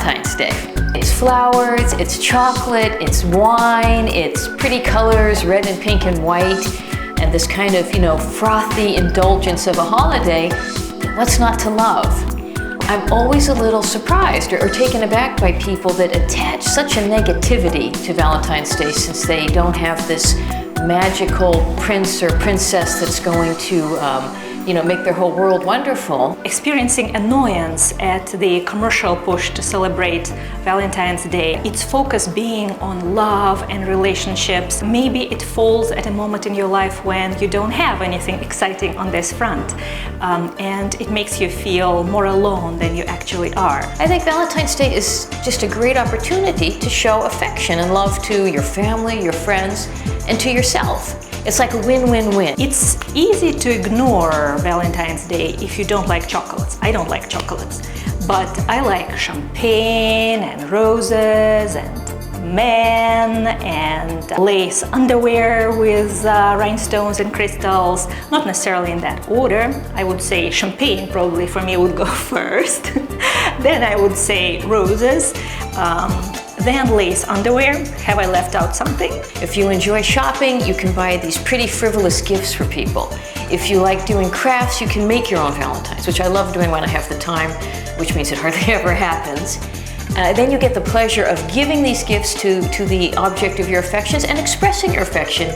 Valentine's Day. It's flowers, it's chocolate, it's wine, it's pretty colors, red and pink and white, and this kind of, frothy indulgence of a holiday. What's not to love? I'm always a little surprised or taken aback by people that attach such a negativity to Valentine's Day, since they don't have this magical prince or princess that's going to make their whole world wonderful. Experiencing annoyance at the commercial push to celebrate Valentine's Day, its focus being on love and relationships. Maybe it falls at a moment in your life when you don't have anything exciting on this front, and it makes you feel more alone than you actually are. I think Valentine's Day is just a great opportunity to show affection and love to your family, your friends, and to yourself. It's like a win-win-win. It's easy to ignore Valentine's Day if you don't like chocolates. I don't like chocolates, but I like champagne and roses and men and lace underwear with rhinestones and crystals. Not necessarily in that order. I would say champagne probably for me would go first. Then I would say roses. Then lace underwear. Have I left out something? If you enjoy shopping, you can buy these pretty frivolous gifts for people. If you like doing crafts, you can make your own Valentines, which I love doing when I have the time, which means it hardly ever happens. Then you get the pleasure of giving these gifts to the object of your affections and expressing your affection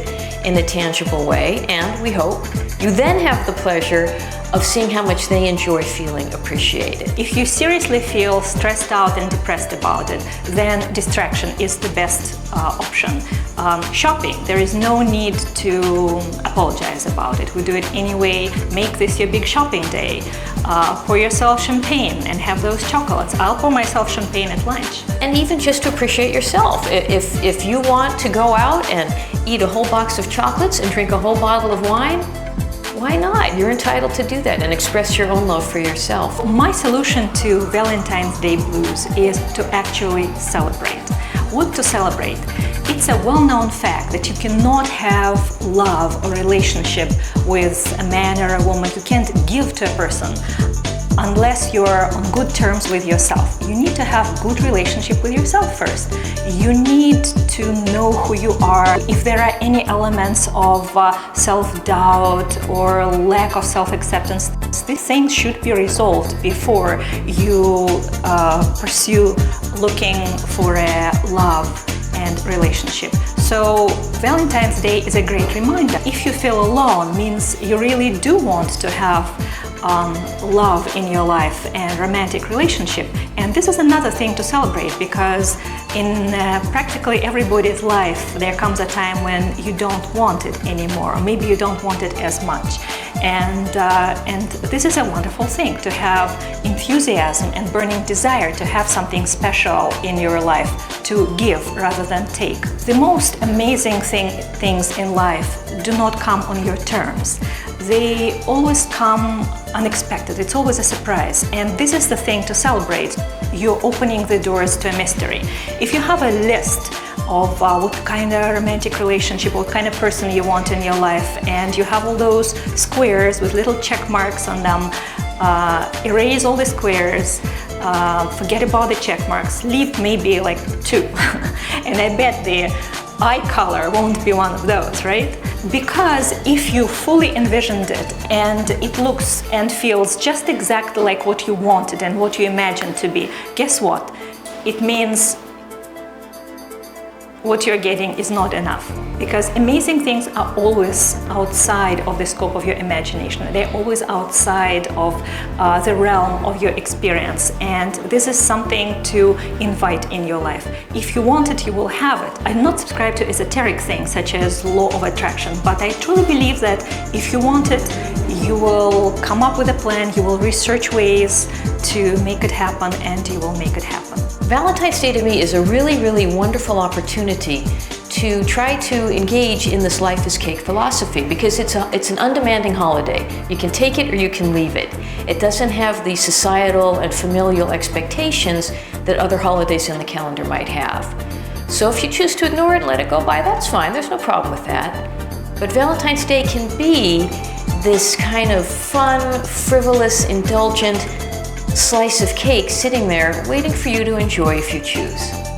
in a tangible way. And we hope you then have the pleasure of seeing how much they enjoy feeling appreciated. If you seriously feel stressed out and depressed about it, then distraction is the best option. Shopping, there is no need to apologize about it. We do it anyway. Make this your big shopping day. Pour yourself champagne and have those chocolates. I'll pour myself champagne at lunch. And even just to appreciate yourself. If you want to go out and eat a whole box of chocolates and drink a whole bottle of wine, why not? You're entitled to do that and express your own love for yourself. My solution to Valentine's Day blues is to actually celebrate. What to celebrate? It's a well-known fact that you cannot have love or relationship with a man or a woman. You can't give to a person unless you're on good terms with yourself. You need to have good relationship with yourself first. You need to know who you are. If there are any elements of self-doubt or lack of self-acceptance, these things should be resolved before you pursue looking for a love and relationship. So Valentine's Day is a great reminder. If you feel alone, means you really do want to have love in your life and romantic relationship. And this is another thing to celebrate, because in practically everybody's life there comes a time when you don't want it anymore, or maybe you don't want it as much. And this is a wonderful thing, to have enthusiasm and burning desire to have something special in your life, to give rather than take. The most amazing things in life do not come on your terms. They always come unexpected. It's always a surprise. And this is the thing to celebrate. You're opening the doors to a mystery. If you have a list of what kind of romantic relationship, what kind of person you want in your life, and you have all those squares with little check marks on them, erase all the squares, forget about the check marks, leave maybe like 2. And I bet the eye color won't be one of those, right? Because if you fully envisioned it and it looks and feels just exactly like what you wanted and what you imagined to be, guess what? It means what you're getting is not enough, because amazing things are always outside of the scope of your imagination. They're always outside of the realm of your experience, and this is something to invite in your life. If you want it, you will have it. I do not subscribe to esoteric things such as law of attraction, but I truly believe that if you want it, you will come up with a plan, you will research ways to make it happen, and you will make it happen. Valentine's Day to me is a really, really wonderful opportunity to try to engage in this life is cake philosophy, because it's an undemanding holiday. You can take it or you can leave it. It doesn't have the societal and familial expectations that other holidays in the calendar might have. So if you choose to ignore it and let it go by, that's fine. There's no problem with that. But Valentine's Day can be this kind of fun, frivolous, indulgent slice of cake sitting there waiting for you to enjoy if you choose.